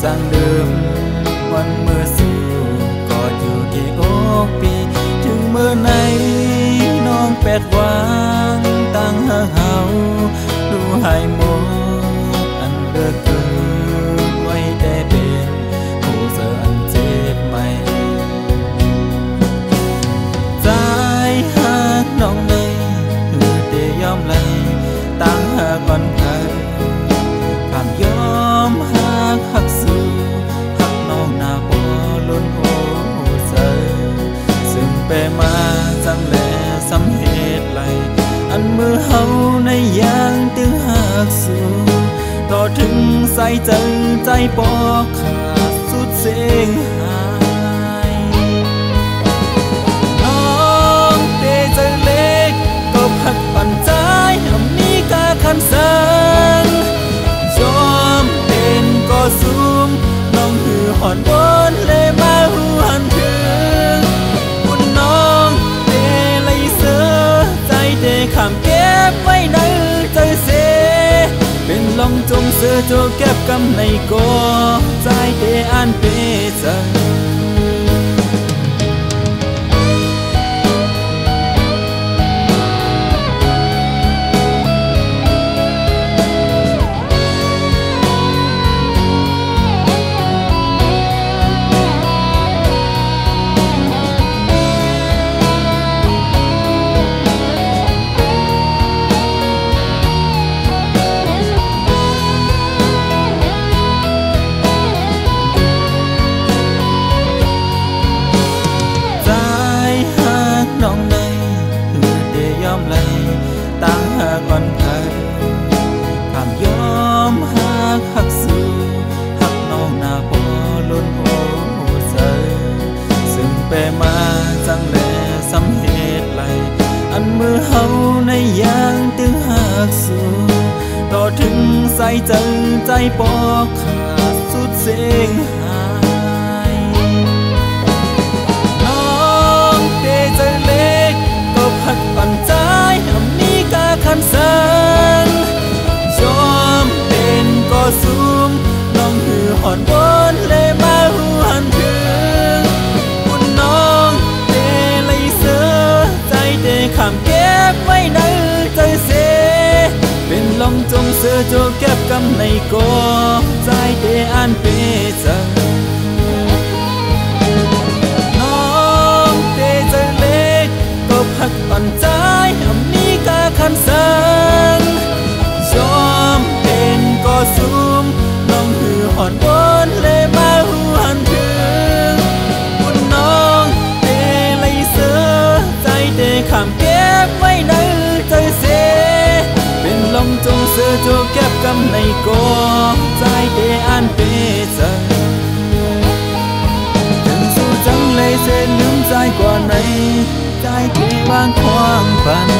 sang đườngวันมือสู่ก็อยู่กี่อกปีถึงเมื่อไหนน้องแปดวางตั้งเฮาดูหายหมดอันเลือกเกินไว้แต่เป็นผู้เสืออันเจ็บไหมใจหักน้องในคือเดยอมไหลตั้งหาก่อนใครคำยอมหักสู่หักน้องหน้าบ่ล้นโอ้เสือซึ่งไปมาจังแลสำเหตุไรอันมือเฮาในยางตึงหักสู่ต่อถึงใส่ใจปอกขาดสุดเสียงหายน้องเตใจเล็กก็พักปั่นใจมีกาคันสังยอมเป็นก็ซุ่มน้องหือหอนบนเลยมาหูหันถึงคุณน้องเตเลยเสือใจเตขามเก็บไว้ในใจเสเป็นลองจงเสือโจเก็บกำในก่อใจเตอันเปจังตั้งหาก่อนใครคำยอมหักสู่หักน้องหน้าบ่ล้นโอ้เสือซึ่งไปมาจังแลสำเหตุไรอันมือเฮาในยางตึงหักสู่ต่อถึงใส่ใจปอกขาดสุดเสียงหายน้องเตใจเล็กก็พักปั่นใจคันสังยอมเป็นก็ซุ่มน้องหือหอนบนเลยมาหูหันถึงคุณน้องเตเลยเสือใจเตขามเก็บไว้ในใจเสเป็นลองจงเสือโจเก็บกำในก่อใจเตอันเปจังน้องเตใจเล็กก็พักปั่นใจมีกาคันสังยอมเป็นก็ซุ่มน้องหือหอนบนเลยมาหูหันถึงคุณน้องเตเลยเสือใจเตขามเก็บไว้ในใจเสเป็นลมจงเสือโจเก็บกำในก่อใจเตอันเปจังถึงสู้จังเลยเสลืมใจกว่าไหนใจเทวางควางปัน